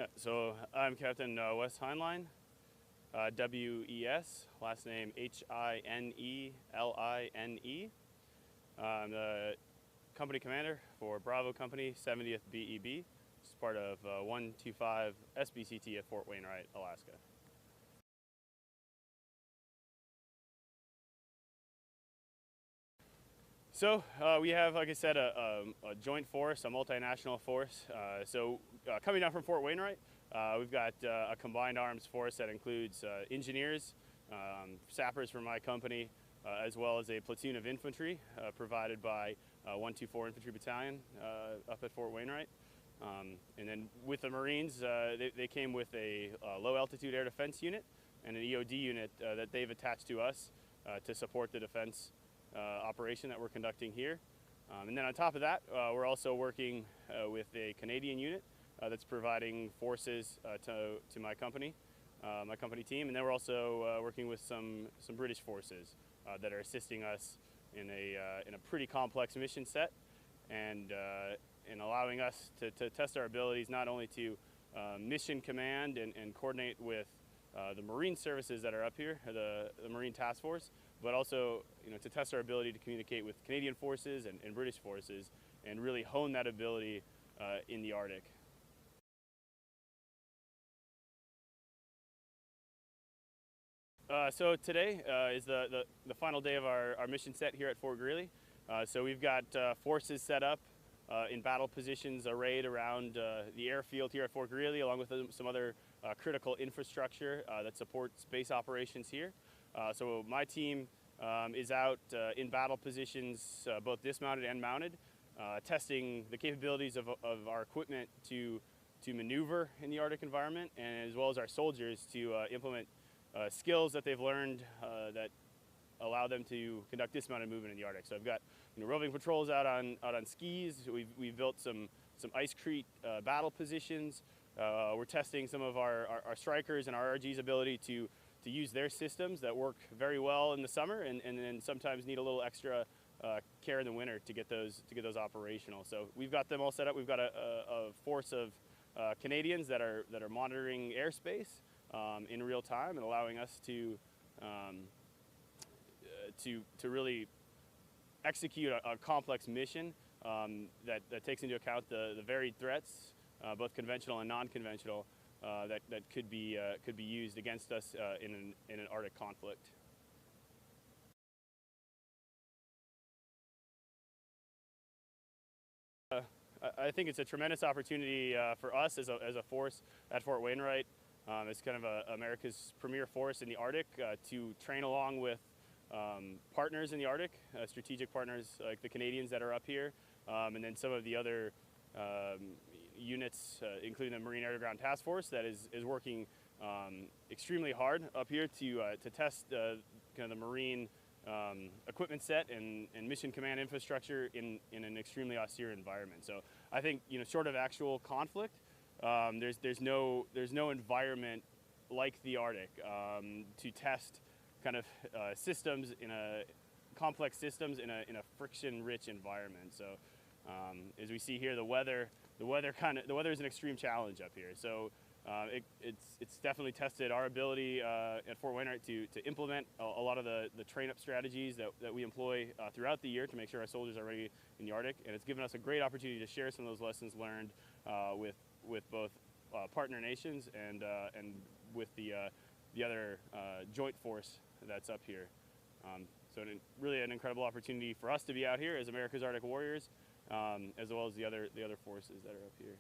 Yeah, so I'm Captain Wes Hineline, W-E-S, last name Hineline. I'm the company commander for Bravo Company, 70th BEB, which is part of 125 SBCT at Fort Wainwright, Alaska. So we have, like I said, a joint force, a multinational force. Coming down from Fort Wainwright, we've got a combined arms force that includes engineers, sappers from my company, as well as a platoon of infantry provided by 124 Infantry Battalion up at Fort Wainwright. And then with the Marines, they came with a low altitude air defense unit and an EOD unit that they've attached to us to support the defense operation that we're conducting here. And then on top of that, we're also working with a Canadian unit that's providing forces to my company team. And then we're also working with some British forces that are assisting us in a pretty complex mission set and allowing us to test our abilities not only to mission command and coordinate with the Marine services that are up here, the Marine Task Force, but also to test our ability to communicate with Canadian forces and British forces and really hone that ability in the Arctic. So today is the final day of our mission set here at Fort Greely. So we've got forces set up in battle positions arrayed around the airfield here at Fort Greely, along with some other critical infrastructure that supports base operations here. So my team is out in battle positions, both dismounted and mounted, testing the capabilities of our equipment to maneuver in the Arctic environment, and as well as our soldiers to implement skills that they've learned that allow them to conduct dismounted movement in the Arctic. So I've got roving patrols out on skis. We've built some icecrete battle positions. We're testing some of our strikers and our RG's ability to use their systems that work very well in the summer and then sometimes need a little extra care in the winter to get those operational. So we've got them all set up. We've got a force of Canadians that are monitoring airspace in real time and allowing us to really execute a complex mission that takes into account the varied threats, both conventional and non-conventional, that could be used against us in an Arctic conflict. I think it's a tremendous opportunity for us as a force at Fort Wainwright. It's kind of America's premier force in the Arctic to train along with partners in the Arctic, strategic partners like the Canadians that are up here, and then some of the other units, including the Marine Air to Ground Task Force that is working extremely hard up here to test kind of the Marine equipment set and mission command infrastructure in an extremely austere environment. So I think short of actual conflict, there's no environment like the Arctic to test kind of systems complex systems in a friction-rich environment. So as we see here, the weather is an extreme challenge up here. So it's definitely tested our ability at Fort Wainwright to implement a lot of the train-up strategies that we employ throughout the year to make sure our soldiers are ready in the Arctic. And it's given us a great opportunity to share some of those lessons learned with both partner nations and with the other joint force that's up here. So really an incredible opportunity for us to be out here as America's Arctic Warriors, as well as the other forces that are up here.